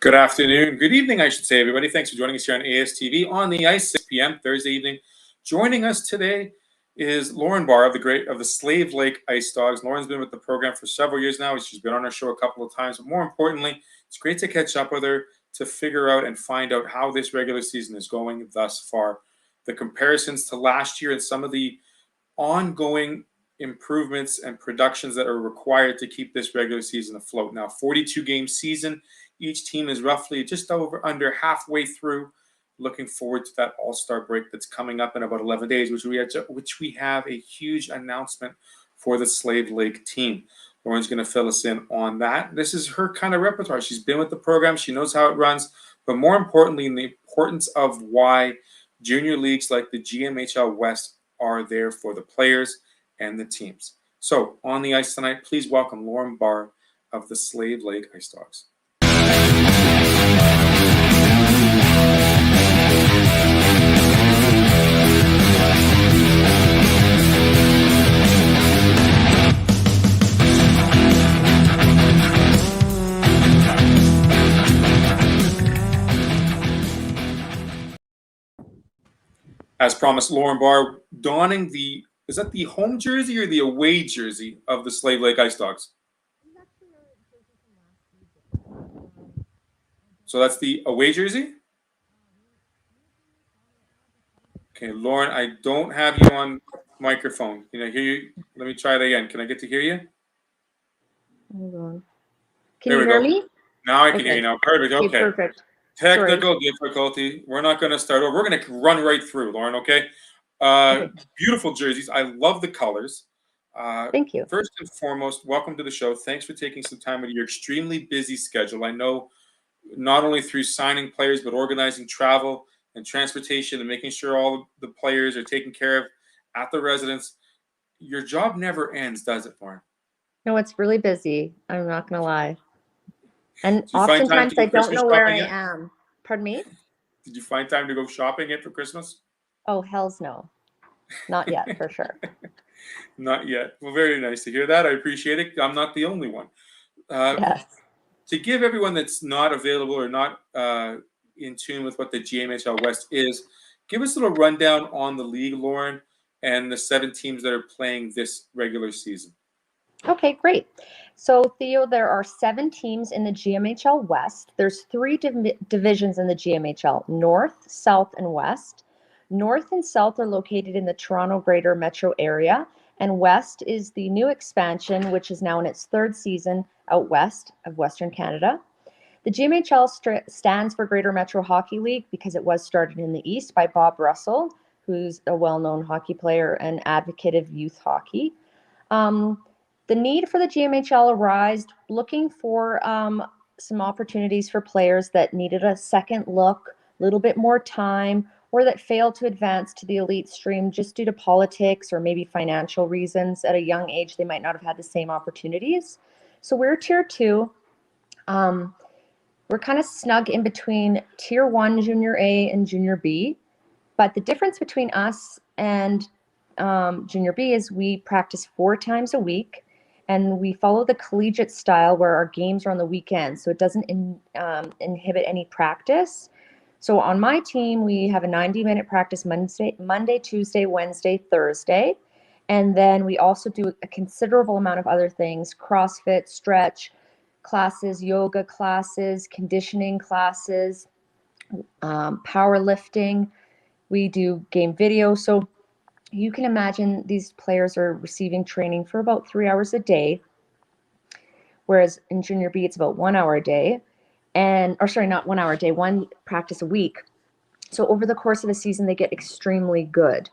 Good afternoon, good evening, I should say, everybody. Thanks for joining us here on ASTV on the ice, 6 p.m. Thursday evening. Joining us today is Lauren Barr of the Slave Lake Ice Dogs. Lauren's been with the program for several years now. She's been on our show a couple of times, but more importantly, it's great to catch up with her to figure out and find out how this regular season is going thus far. The comparisons to last year and some of the ongoing improvements and productions that are required to keep this regular season afloat. Now, 42-game season. Each team is roughly just under halfway through. Looking forward to that All-Star break that's coming up in about 11 days, which we have a huge announcement for the Slave Lake team. Lauren's going to fill us in on that. This is her kind of repertoire. She's been with the program. She knows how it runs. But more importantly, the importance of why junior leagues like the GMHL West are there for the players and the teams. So on the ice tonight, please welcome Lauren Barr of the Slave Lake Ice Dogs. As promised, Lauren Barr donning is that the home jersey or the away jersey of the Slave Lake Ice Dogs? So that's the away jersey? Okay, Lauren, I don't have you on microphone. Can I hear you? Let me try it again. Can I get to hear you? Hold on. Can you hear me? Now I can hear you now. Perfect. Okay. Perfect. Technical difficulty. We're not going to start over. We're going to run right through, Lauren, okay? Beautiful jerseys. I love the colors. Thank you. First and foremost, welcome to the show. Thanks for taking some time out of your extremely busy schedule. I know not only through signing players, but organizing travel and transportation and making sure all the players are taken care of at the residence. Your job never ends, does it, Lauren? No, it's really busy. I'm not going to lie. And oftentimes I don't know where I am. Pardon me? Did you find time to go shopping yet for Christmas? Oh, hells no. Not yet, for sure. Not yet. Well, very nice to hear that. I appreciate it. I'm not the only one. Yes. To give everyone that's not available or not in tune with what the GMHL West is, give us a little rundown on the league, Lauren, and the 7 teams that are playing this regular season. Okay, great. So, Theo, there are 7 teams in the GMHL West. There's 3 divisions in the GMHL, North, South, and West. North and South are located in the Toronto Greater Metro area, and West is the new expansion, which is now in its 3rd season out west of Western Canada. The GMHL stands for Greater Metro Hockey League because it was started in the East by Bob Russell, who's a well-known hockey player and advocate of youth hockey. The need for the GMHL arose looking for some opportunities for players that needed a second look, a little bit more time, or that failed to advance to the elite stream just due to politics or maybe financial reasons. At a young age, they might not have had the same opportunities. So we're Tier 2. We're kind of snug in between Tier 1, Junior A, and Junior B. But the difference between us and Junior B is we practice 4 times a week. And we follow the collegiate style where our games are on the weekends, so it doesn't inhibit any practice. So on my team, we have a 90-minute practice Monday, Tuesday, Wednesday, Thursday. And then we also do a considerable amount of other things, CrossFit, stretch classes, yoga classes, conditioning classes, powerlifting. We do game video. So you can imagine these players are receiving training for about 3 hours a day, whereas in Junior B, it's about 1 hour a day. Not 1 hour a day, 1 practice a week. So over the course of a season, they get extremely good.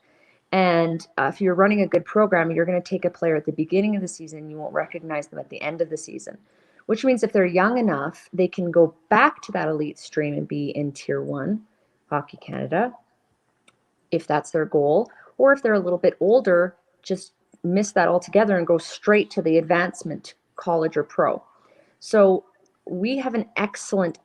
And if you're running a good program, you're going to take a player at the beginning of the season, you won't recognize them at the end of the season, which means if they're young enough, they can go back to that elite stream and be in Tier 1 Hockey Canada, if that's their goal. Or if they're a little bit older, just miss that altogether and go straight to the advancement, college or pro. So we have an excellent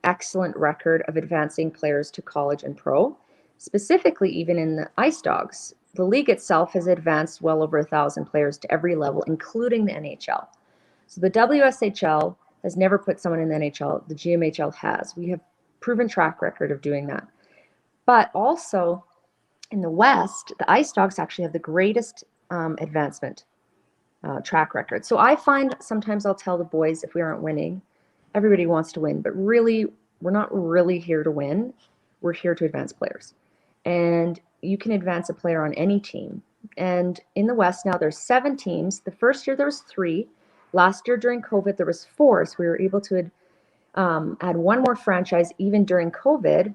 record of advancing players to college and pro, specifically even in the Ice Dogs. The league itself has advanced well over 1,000 players to every level, including the NHL. So the WSHL has never put someone in the NHL. The GMHL has. We have proven track record of doing that. But also in the West, the Ice Dogs actually have the greatest advancement track record. So I find sometimes I'll tell the boys if we aren't winning, everybody wants to win, but really, we're not really here to win. We're here to advance players. And you can advance a player on any team. And in the West now, there's 7 teams. The first year there was 3. Last year during COVID, there was 4. So we were able to add one more franchise even during COVID.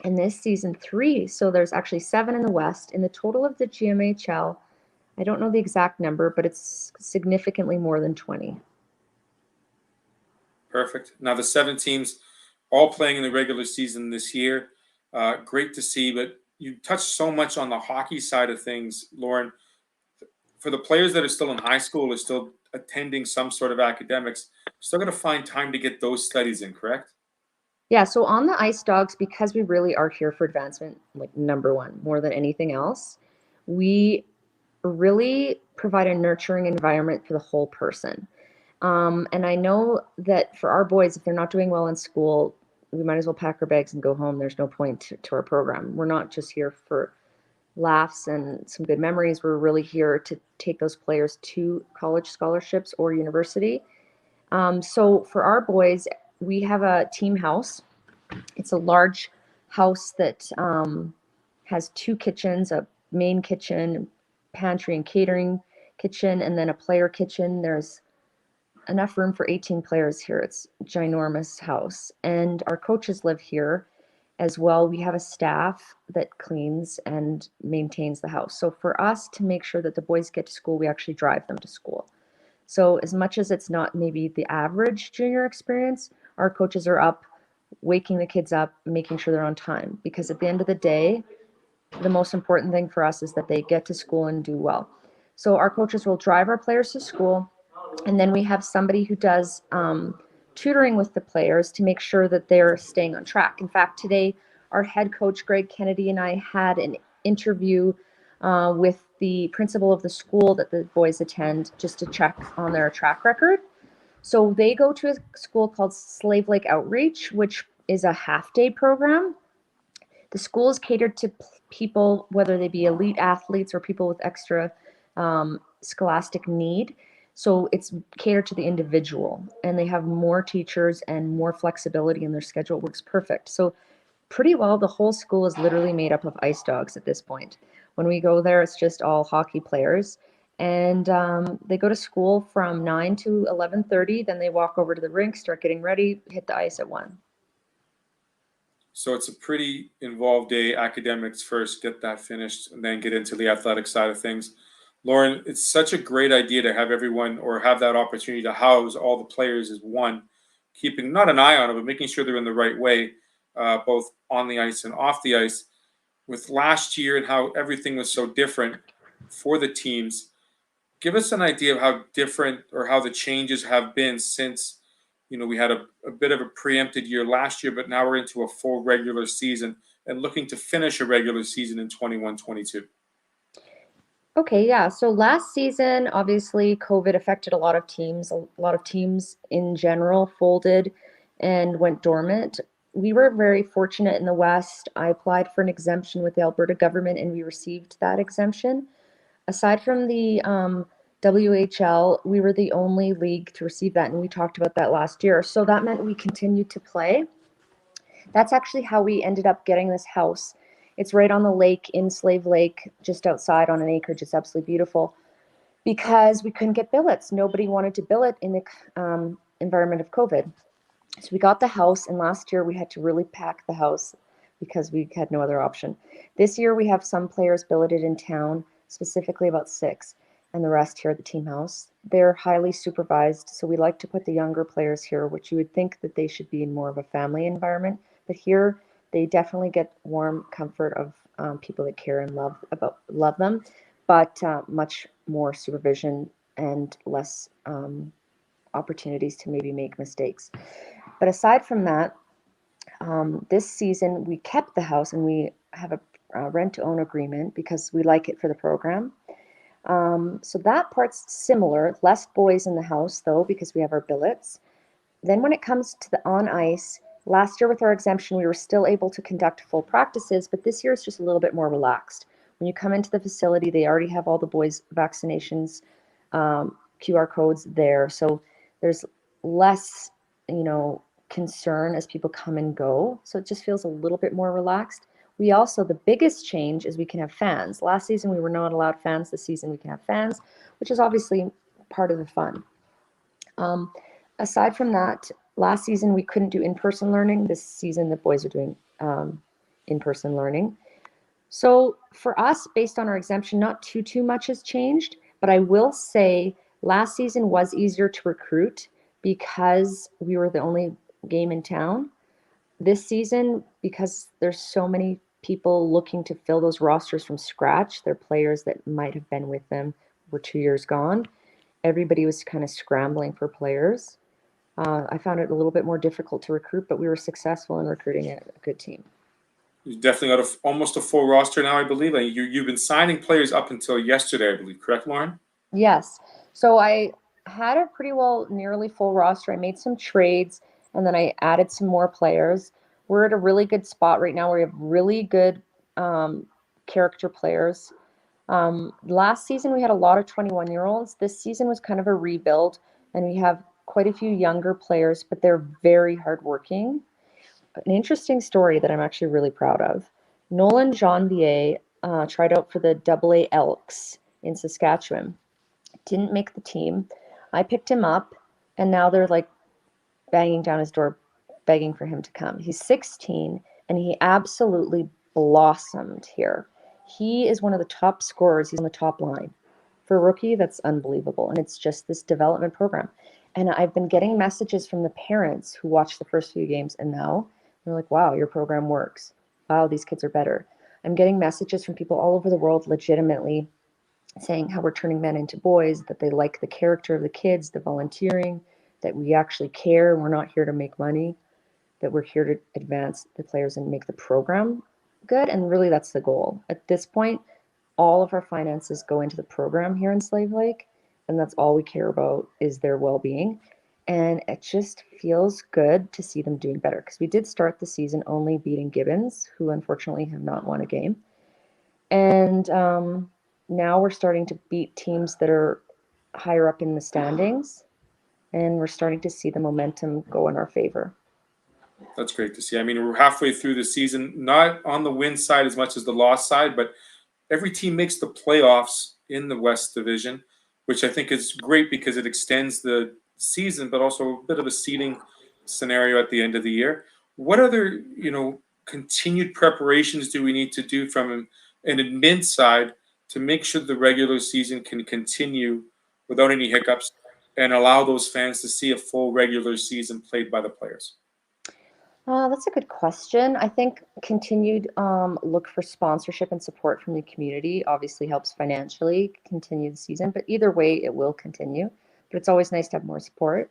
And this season 3. So there's actually 7 in the West. In the total of the GMHL, I don't know the exact number, but it's significantly more than 20. Perfect. Now the 7 teams all playing in the regular season this year. Great to see, but you touched so much on the hockey side of things, Lauren. For the players that are still in high school or still attending some sort of academics, still going to find time to get those studies in, correct? Yeah, so on the Ice Dogs, because we really are here for advancement, like number one, more than anything else, we really provide a nurturing environment for the whole person. And I know that for our boys, if they're not doing well in school, we might as well pack our bags and go home. There's no point to our program. We're not just here for laughs and some good memories. We're really here to take those players to college scholarships or university. So for our boys, we have a team house. It's a large house that has 2 kitchens, a main kitchen, pantry and catering kitchen, and then a player kitchen. There's enough room for 18 players here. It's a ginormous house. And our coaches live here as well. We have a staff that cleans and maintains the house. So for us to make sure that the boys get to school, we actually drive them to school. So as much as it's not maybe the average junior experience, our coaches are up, waking the kids up, making sure they're on time. Because at the end of the day, the most important thing for us is that they get to school and do well. So our coaches will drive our players to school, and then we have somebody who does tutoring with the players to make sure that they're staying on track. In fact, today, our head coach, Greg Kennedy, and I had an interview with the principal of the school that the boys attend just to check on their track record. So they go to a school called Slave Lake Outreach, which is a half-day program. The school is catered to people, whether they be elite athletes or people with extra scholastic need. So it's catered to the individual, and they have more teachers and more flexibility in their schedule. It works perfect. So pretty well, the whole school is literally made up of Ice Dogs at this point. When we go there, it's just all hockey players. And they go to school from 9 to 11:30. Then they walk over to the rink, start getting ready, hit the ice at 1. So it's a pretty involved day. Academics first, get that finished, and then get into the athletic side of things. Lauren, it's such a great idea to have everyone or have that opportunity to house all the players as one, keeping not an eye on it, but making sure they're in the right way, both on the ice and off the ice. With last year and how everything was so different for the teams, give us an idea of how different or how the changes have been since we had a bit of a preempted year last year, but now we're into a full regular season and looking to finish a regular season in 21-22. Okay, yeah. So last season, obviously, COVID affected a lot of teams. A lot of teams in general folded and went dormant. We were very fortunate in the West. I applied for an exemption with the Alberta government, and we received that exemption. Aside from the WHL, we were the only league to receive that, and we talked about that last year. So that meant we continued to play. That's actually how we ended up getting this house. It's right on the lake in Slave Lake, just outside on an acreage. It's absolutely beautiful because we couldn't get billets. Nobody wanted to billet in the environment of COVID. So we got the house, and last year we had to really pack the house because we had no other option. This year we have some players billeted in town, specifically about 6, and the rest here at the team house. They're highly supervised, so we like to put the younger players here, which you would think that they should be in more of a family environment. But here they definitely get warm comfort of people that care and love them, but much more supervision and less opportunities to maybe make mistakes. But aside from that, this season we kept the house, and we have a rent-to-own agreement because we like it for the program. So that part's similar. Less boys in the house though, because we have our billets. Then when it comes to the on ice, last year with our exemption, we were still able to conduct full practices, but this year it's just a little bit more relaxed. When you come into the facility, they already have all the boys' vaccinations, QR codes there. So there's less, concern as people come and go. So it just feels a little bit more relaxed. We also, the biggest change is we can have fans. Last season, we were not allowed fans. This season, we can have fans, which is obviously part of the fun. Aside from that, last season, we couldn't do in-person learning. This season, the boys are doing in-person learning. So for us, based on our exemption, not too much has changed, but I will say last season was easier to recruit because we were the only game in town. This season, because there's so many people looking to fill those rosters from scratch, they're players that might have been with them, were 2 years gone. Everybody was kind of scrambling for players. I found it a little bit more difficult to recruit, but we were successful in recruiting a good team. You definitely got almost a full roster now, I believe. You've been signing players up until yesterday, I believe. Correct, Lauren? Yes. So I had a pretty well nearly full roster. I made some trades and then I added some more players. We're at a really good spot right now. We have really good character players. Last season, we had a lot of 21-year-olds. This season was kind of a rebuild, and we have quite a few younger players, but they're very hardworking. An interesting story that I'm actually really proud of. Nolan Janvier tried out for the AA Elks in Saskatchewan. Didn't make the team. I picked him up, and now they're like banging down his door, begging for him to come. He's 16, and he absolutely blossomed here. He is one of the top scorers. He's on the top line. For a rookie, that's unbelievable. And it's just this development program. And I've been getting messages from the parents who watched the first few games, and now they're like, wow, your program works. Wow, these kids are better. I'm getting messages from people all over the world legitimately saying how we're turning men into boys, that they like the character of the kids, the volunteering, that we actually care. We're not here to make money, that we're here to advance the players and make the program good. And really, that's the goal. At this point, all of our finances go into the program here in Slave Lake, and that's all we care about is their well-being. And it just feels good to see them doing better because we did start the season only beating Gibbons, who unfortunately have not won a game. And now we're starting to beat teams that are higher up in the standings, and we're starting to see the momentum go in our favor. That's great to see. I mean, we're halfway through the season, not on the win side as much as the loss side, but every team makes the playoffs in the West Division, which I think is great because it extends the season, but also a bit of a seeding scenario at the end of the year. What other, continued preparations do we need to do from an admin side to make sure the regular season can continue without any hiccups and allow those fans to see a full regular season played by the players? That's a good question. I think continued look for sponsorship and support from the community obviously helps financially continue the season, but either way, it will continue. But it's always nice to have more support.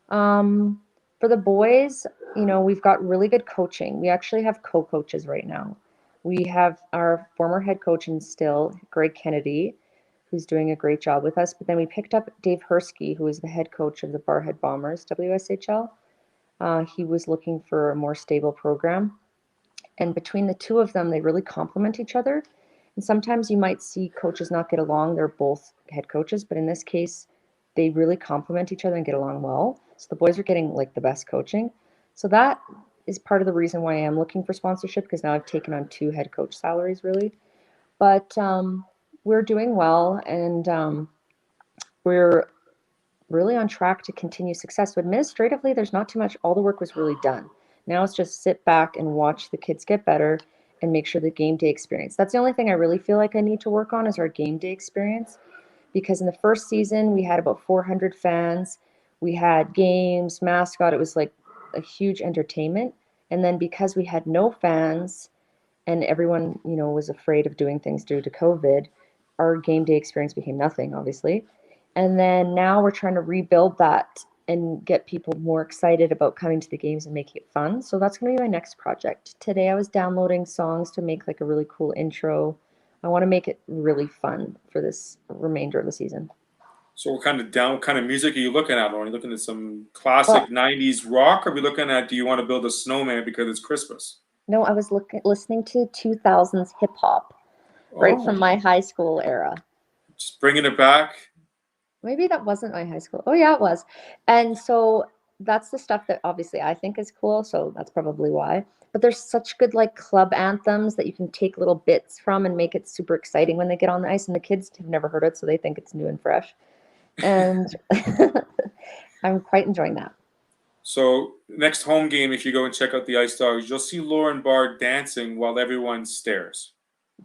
For the boys, we've got really good coaching. We actually have co-coaches right now. We have our former head coach and still, Greg Kennedy, who's doing a great job with us. But then we picked up Dave Hersky, who is the head coach of the Barr Bombers, WSHL. He was looking for a more stable program. And between the two of them, they really complement each other. And sometimes you might see coaches not get along. They're both head coaches, but in this case, they really complement each other and get along well. So the boys are getting like the best coaching. So that is part of the reason why I am looking for sponsorship, because now I've taken on 2 head coach salaries really. But we're doing well, and we're really on track to continue success. So administratively, there's not too much. All the work was really done. Now it's just sit back and watch the kids get better and make sure the game day experience. That's the only thing I really feel like I need to work on is our game day experience. Because in the first season, we had about 400 fans. We had games, mascot. It was like a huge entertainment. And then because we had no fans and everyone, was afraid of doing things due to COVID, our game day experience became nothing, obviously. And then now we're trying to rebuild that and get people more excited about coming to the games and making it fun. So that's going to be my next project. Today I was downloading songs to make like a really cool intro. I want to make it really fun for this remainder of the season. So what kind of music are you looking at, Lauren? Are you looking at some classic 90s rock? Or are we looking at, do you want to build a snowman because it's Christmas? No, I was listening to 2000s hip hop, right Oh, from my high school era. just bringing it back. Maybe that wasn't my high school. Oh yeah, it was. And so that's the stuff that obviously I think is cool, so that's probably why. But there's such good like club anthems that you can take little bits from and make it super exciting when they get on the ice, and the kids have never heard it, so they think it's new and fresh. And I'm quite enjoying that. So next home game, if you go and check out the Ice Dogs, you'll see Lauren Barr dancing while everyone stares.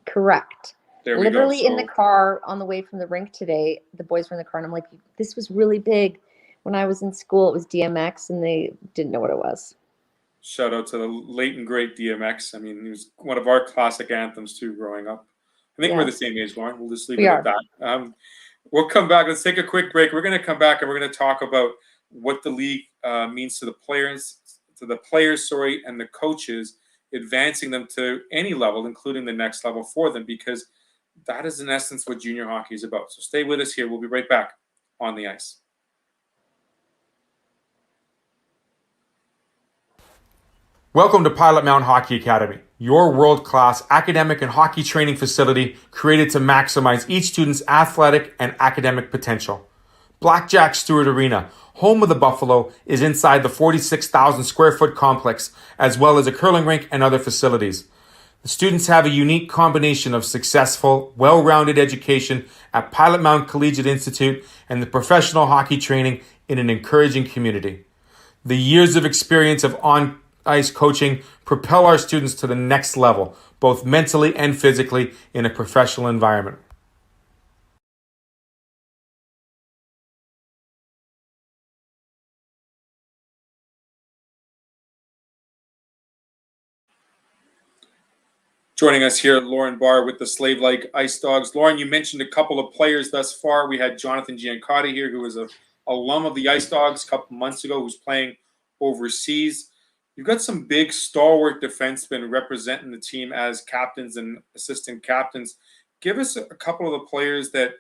Correct. There we go. Literally in the So car on the way from the rink today, the boys were in the car, and I'm like, this was really big. When I was in school, it was DMX, and they didn't know what it was. shout out to the late and great DMX. I mean, he was one of our classic anthems too growing up. I think we're the Yes, same age, Lauren. We'll just leave we it at are. that. We'll come back. Let's take a quick break. We're going to come back and we're going to talk about what the league means to the players, sorry, and the coaches, advancing them to any level, including the next level for them, because that is in essence what junior hockey is about. So stay with us here. We'll be right back on the ice. Welcome to Pilot Mountain Hockey Academy, your world-class academic and hockey training facility created to maximize each student's athletic and academic potential. Blackjack Stewart Arena, home of the Buffalo, is inside the 46,000 square foot complex, as well as a curling rink and other facilities. The students have a unique combination of successful, well-rounded education at Pilot Mountain Collegiate Institute and the professional hockey training in an encouraging community. The years of experience of on-ice coaching propel our students to the next level, both mentally and physically, in a professional environment. Joining us here, Lauren Barr with the Slave Like Ice Dogs. Lauren, you mentioned a couple of players thus far. We had Jonathan Giancotti here, who was a alum of the Ice Dogs a couple months ago, who's playing overseas. You've got some big stalwart defensemen representing the team as captains and assistant captains. Give us a couple of the players that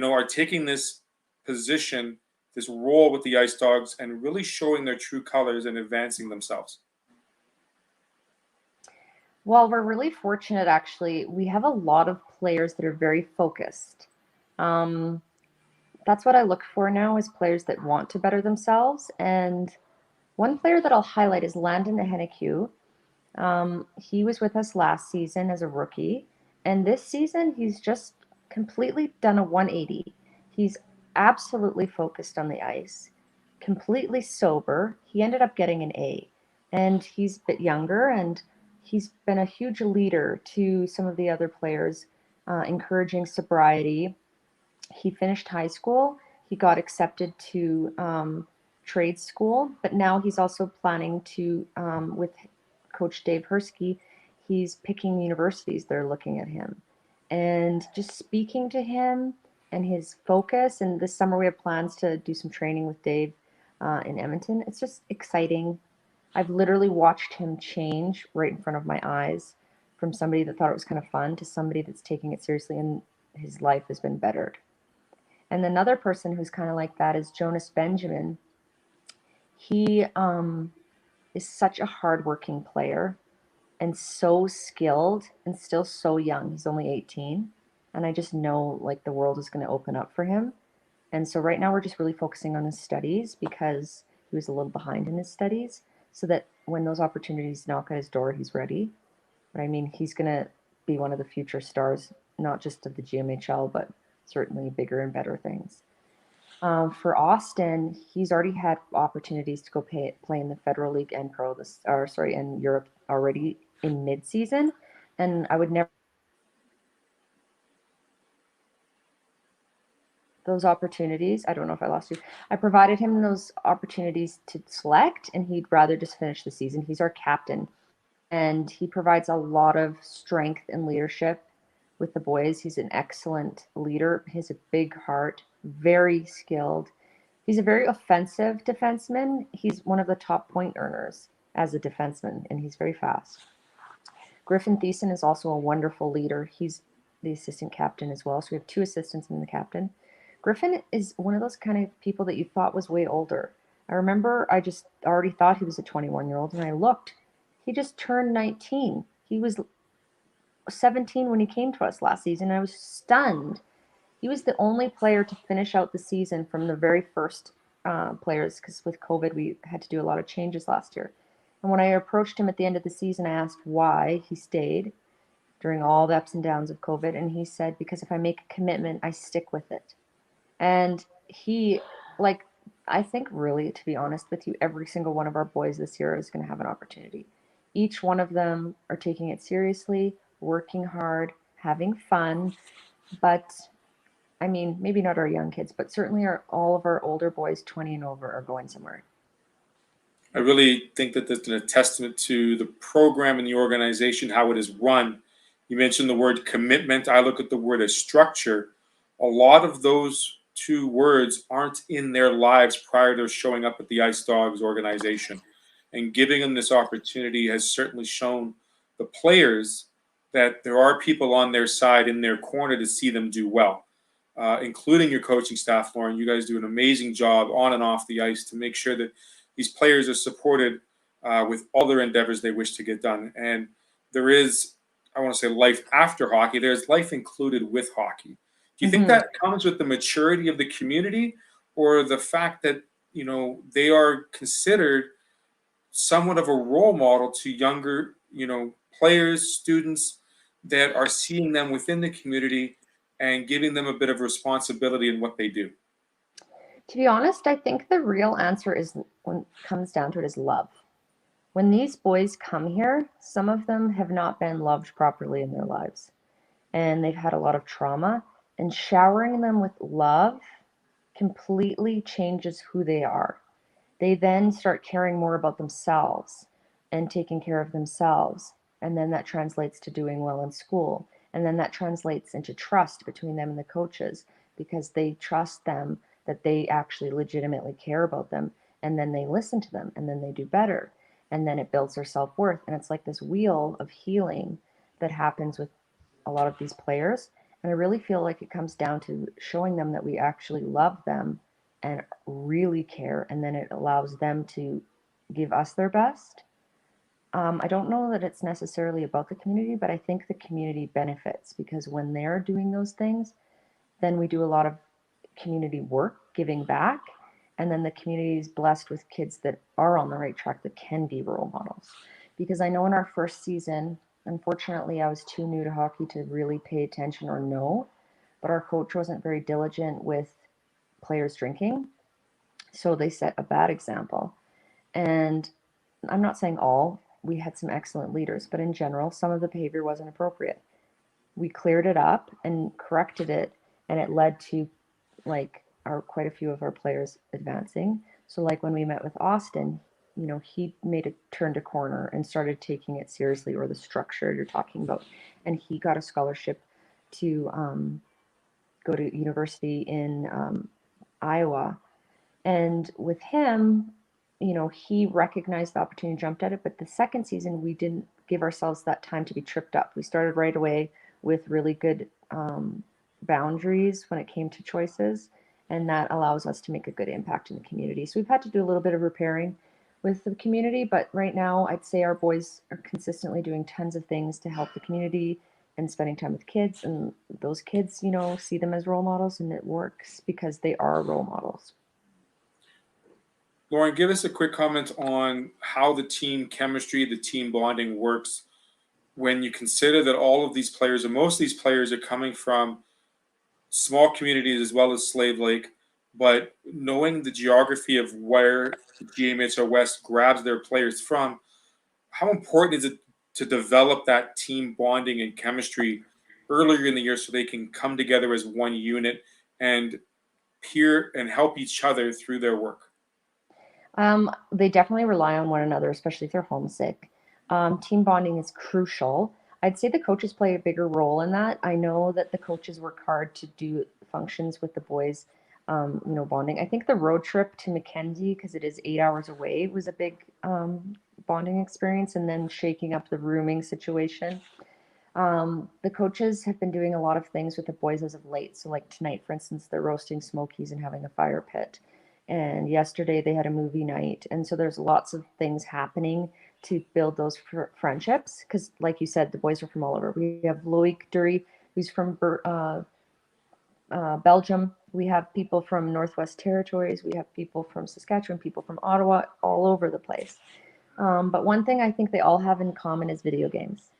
are taking this position, this role with the Ice Dogs, and really showing their true colors and advancing themselves. Well, we're really fortunate, actually. We have a lot of players that are very focused. Um, that's what I look for now is players that want to better themselves. And one player that I'll highlight is Landon Henneque. He was with us last season as a rookie, and this season he's just completely done a 180. He's absolutely focused on the ice, completely sober. He ended up getting an A, and he's a bit younger, and he's been a huge leader to some of the other players, encouraging sobriety. He finished high school. He got accepted to trade school, but now he's also planning to, with Coach Dave Hersky, he's picking universities that are looking at him. And just speaking to him and his focus, and this summer we have plans to do some training with Dave in Edmonton. It's just exciting. I've literally watched him change right in front of my eyes from somebody that thought it was kind of fun to somebody that's taking it seriously, and his life has been bettered. And another person who's kind of like that is Jonas Benjamin. He is such a hardworking player and so skilled and still so young. He's only 18. And I just know like the world is going to open up for him. And so right now we're just really focusing on his studies because he was a little behind in his studies so that when those opportunities knock at his door, he's ready. But I mean, he's going to be one of the future stars, not just of the GMHL, but certainly bigger and better things. For Austin, he's already had opportunities to go play in the Federal League and in Europe already in mid-season, and I would never those opportunities. I don't know if I lost you. I provided him those opportunities to select, and he'd rather just finish the season. He's our captain, and he provides a lot of strength and leadership with the boys. He's an excellent leader. He has a big heart, very skilled. He's a very offensive defenseman. He's one of the top point earners as a defenseman, and he's very fast. Griffin Thiessen is also a wonderful leader. He's the assistant captain as well. So we have two assistants and the captain. Griffin is one of those kind of people that you thought was way older. I remember I just already thought he was a 21-year-old, and I looked. He just turned 19. He was 17 when he came to us last season. I was stunned. He was the only player to finish out the season from the very first players, because with COVID, we had to do a lot of changes last year. And when I approached him at the end of the season, I asked why he stayed during all the ups and downs of COVID. And he said, because if I make a commitment, I stick with it. And he, like, I think really, to be honest with you, every single one of our boys this year is going to have an opportunity. Each one of them are taking it seriously, working hard, having fun. But I mean, maybe not our young kids, but certainly all of our older boys, 20 and over, are going somewhere. I really think that that's a testament to the program and the organization, how it is run. You mentioned the word commitment. I look at the word as structure. A lot of those two words aren't in their lives prior to showing up at the Ice Dogs organization. And giving them this opportunity has certainly shown the players that there are people on their side, in their corner, to see them do well, including your coaching staff, Lauren. You guys do an amazing job on and off the ice to make sure that these players are supported with all their endeavors they wish to get done. And there is, I want to say, life after hockey. There's life included with hockey. Do you think that comes with the maturity of the community, or the fact that, you know, they are considered somewhat of a role model to younger, you know, players, students that are seeing them within the community and giving them a bit of responsibility in what they do? To be honest, I think the real answer is, when it comes down to it, is love. When these boys come here, some of them have not been loved properly in their lives, and they've had a lot of trauma, and showering them with love completely changes who they are. They then start caring more about themselves and taking care of themselves. And then that translates to doing well in school. And then that translates into trust between them and the coaches, because they trust them that they actually legitimately care about them. And then they listen to them, and then they do better. And then it builds their self worth. And it's like this wheel of healing that happens with a lot of these players. And I really feel like it comes down to showing them that we actually love them and really care, and then it allows them to give us their best. I don't know that it's necessarily about the community, but I think the community benefits, because when they're doing those things, then we do a lot of community work, giving back, and then the community is blessed with kids that are on the right track, that can be role models. Because I know in our first season, unfortunately, I was too new to hockey to really pay attention or know, but our coach wasn't very diligent with players drinking. So they set a bad example. And I'm not saying all, we had some excellent leaders, but in general, some of the behavior wasn't appropriate. We cleared it up and corrected it, and it led to, like, our quite a few of our players advancing. So like when we met with Austin, you know, he made a turned a corner and started taking it seriously, or the structure you're talking about. And he got a scholarship to go to university in Iowa. And with him, you know, he recognized the opportunity, jumped at it. But the second season, we didn't give ourselves that time to be tripped up. We started right away with really good boundaries when it came to choices. And that allows us to make a good impact in the community. So we've had to do a little bit of repairing with the community. But right now, I'd say our boys are consistently doing tons of things to help the community and spending time with kids. And those kids, you know, see them as role models, and it works because they are role models. Lauren, give us a quick comment on how the team chemistry, the team bonding works when you consider that all of these players, or most of these players, are coming from small communities as well as Slave Lake. But knowing the geography of where the GMHL West grabs their players from, how important is it to develop that team bonding and chemistry earlier in the year so they can come together as one unit and peer and help each other through their work? They definitely rely on one another, especially if they're homesick. Team bonding is crucial. I'd say the coaches play a bigger role in that. I know that the coaches work hard to do functions with the boys, you know, bonding. I think the road trip to Mackenzie, because it is 8 hours away, was a big bonding experience, and then shaking up the rooming situation. The coaches have been doing a lot of things with the boys as of late. So, like tonight, for instance, they're roasting smokies and having a fire pit. And yesterday they had a movie night. And so there's lots of things happening to build those friendships. Because, like you said, the boys are from all over. We have Loic Dury, who's from Belgium. We have people from Northwest Territories. We have people from Saskatchewan, people from Ottawa, all over the place. But one thing I think they all have in common is video games.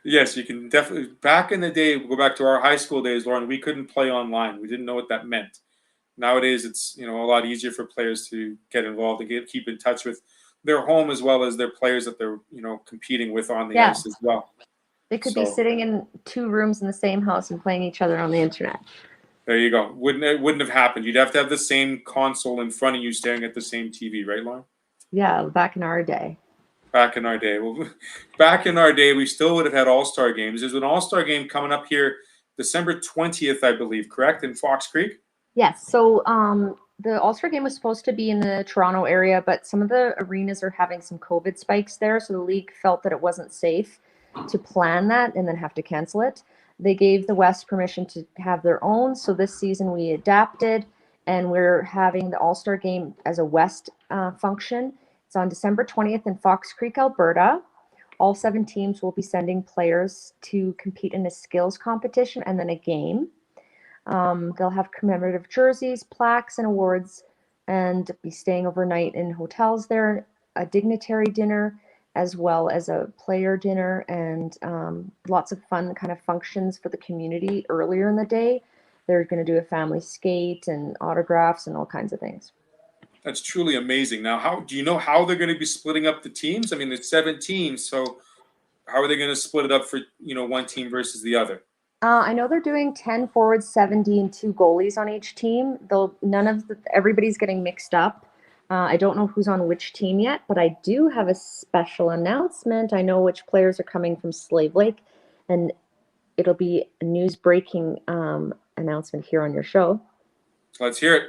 Yes, you can definitely. Back in the day, go back to our high school days, Lauren. We couldn't play online. We didn't know what that meant. Nowadays, it's a lot easier for players to get involved and keep in touch with their home as well as their players that they're competing with on the Yeah, ice as well. they could be So sitting in two rooms in the same house and playing each other on the internet. there you go. It wouldn't have happened. You'd have to have the same console in front of you, staring at the same TV, right, Lauren? Yeah, back in our day. Back in our day, well, back in our day, we still would have had All-Star games. There's an All-Star game coming up here, December 20th, I believe. Correct, in Fox Creek. Yes. So the All Star game was supposed to be in the Toronto area, but some of the arenas are having some COVID spikes there. So the league felt that it wasn't safe to plan that and then have to cancel it. They gave the West permission to have their own. So this season we adapted and we're having the All Star game as a West function. It's on December 20th in Fox Creek, Alberta. All 7 teams will be sending players to compete in a skills competition and then a game. They'll have commemorative jerseys, plaques, and awards, and be staying overnight in hotels there, a dignitary dinner, as well as a player dinner, and lots of fun kind of functions for the community earlier in the day. They're going to do a family skate and autographs and all kinds of things. That's truly amazing. Now, how do you know how they're going to be splitting up the teams? I mean, it's 7 teams, so how are they going to split it up for one team versus the other? I know they're doing 10 forwards, 70, and 2 goalies on each team. Though everybody's getting mixed up. I don't know who's on which team yet, but I do have a special announcement. I know which players are coming from Slave Lake, and it'll be a news breaking announcement here on your show. Let's hear it.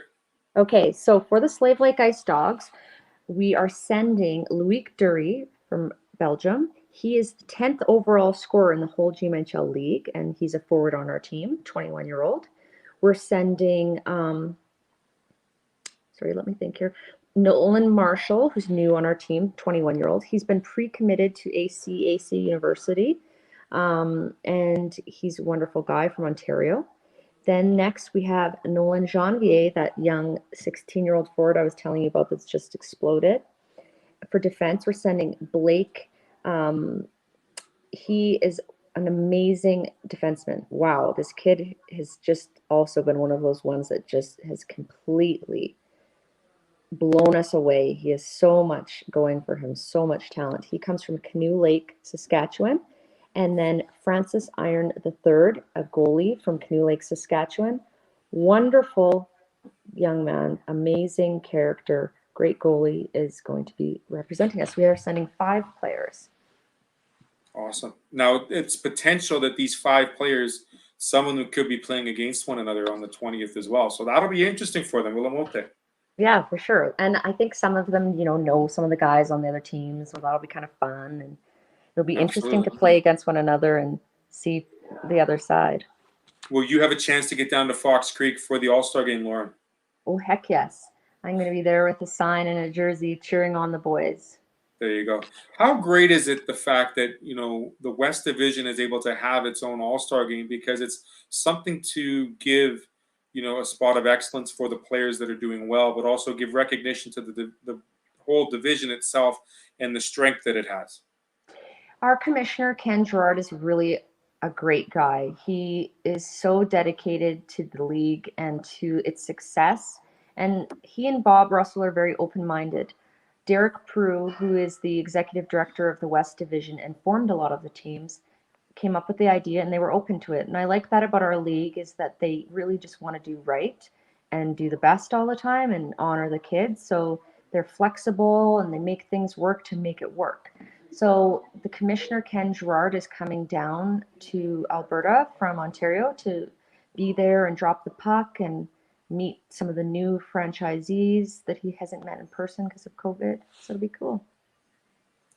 Okay, so for the Slave Lake Ice Dogs, we are sending Loic Dury from Belgium. He is the 10th overall scorer in the whole GMHL league, and he's a forward on our team, 21-year-old. We're sending, sorry, let me think here. Nolan Marshall, who's new on our team, 21-year-old. He's been pre-committed to AC University, and he's a wonderful guy from Ontario. Then next we have Nolan Janvier, that young 16-year-old forward I was telling you about that's just exploded. For defense, we're sending Blake. He is an amazing defenseman. Wow, this kid has just also been one of those ones that just has completely blown us away. He has so much going for him, so much talent. He comes from Canoe Lake, Saskatchewan. And then Francis Iron III, a goalie from Canoe Lake, Saskatchewan. Wonderful young man, amazing character, great goalie, is going to be representing us. We are sending 5 players. Awesome. Now, it's potential that these 5 players, some of them could be playing against one another on the 20th as well. So that'll be interesting for them, won't they? Yeah, for sure. And I think some of them, know some of the guys on the other teams, so that'll be kind of fun. And it'll be interesting to Absolutely. play against one another and see the other side. Will you have a chance to get down to Fox Creek for the All-Star game, Lauren? Oh, heck yes. I'm going to be there with a sign and a jersey cheering on the boys. There you go. How great is it, the fact that, the West Division is able to have its own All-Star game, because it's something to give, a spot of excellence for the players that are doing well, but also give recognition to the whole division itself and the strength that it has. Our commissioner, Ken Gerard, is really a great guy. He is so dedicated to the league and to its success. And he and Bob Russell are very open-minded. Derek Prue, who is the executive director of the West Division and formed a lot of the teams, came up with the idea and they were open to it. And I like that about our league, is that they really just want to do right and do the best all the time and honor the kids. So they're flexible and they make things work to make it work. So the commissioner, Ken Gerard, is coming down to Alberta from Ontario to be there and drop the puck and meet some of the new franchisees that he hasn't met in person because of COVID. So it'll be cool.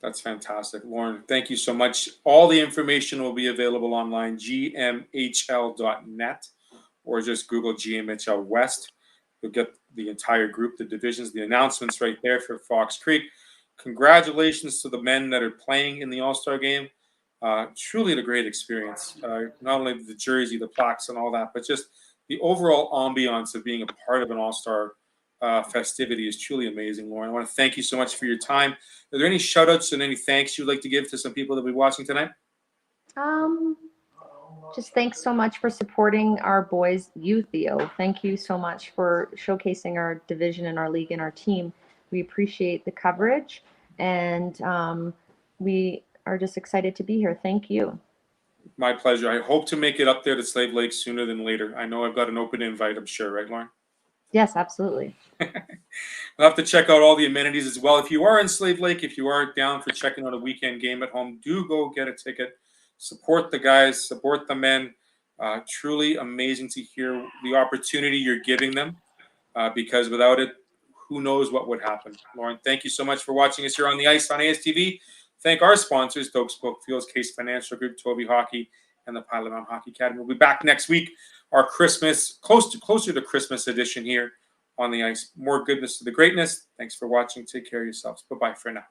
That's fantastic. Lauren, thank you so much. All the information will be available online, gmhl.net, or just Google GMHL West. You'll get the entire group, the divisions, the announcements right there for Fox Creek. Congratulations to the men that are playing in the All-Star game. Truly a great experience. Not only the jersey, the plaques, and all that, but just the overall ambiance of being a part of an All-Star festivity is truly amazing, Lauren. I want to thank you so much for your time. Are there any shout-outs and any thanks you'd like to give to some people that will be watching tonight? Just thanks so much for supporting our boys, you, Theo. Thank you so much for showcasing our division and our league and our team. We appreciate the coverage, and we are just excited to be here. Thank you. My pleasure. I hope to make it up there to Slave Lake sooner than later. I know I've got an open invite, I'm sure, right, Lauren? Yes, absolutely. We'll have to check out all the amenities as well. If you are in Slave Lake, if you are down for checking out a weekend game at home, do go get a ticket. Support the guys, support the men. Truly amazing to hear the opportunity you're giving them, because without it, who knows what would happen. Lauren, thank you so much for watching us here on the ice on ASTV. Thank our sponsors, Doak Spoke Fields, Case Financial Group, Toby Hockey, and the Pilot Mountain Hockey Academy. We'll be back next week, our Christmas, closer to Christmas edition here on the ice. More goodness to the greatness. Thanks for watching. Take care of yourselves. Bye-bye for now.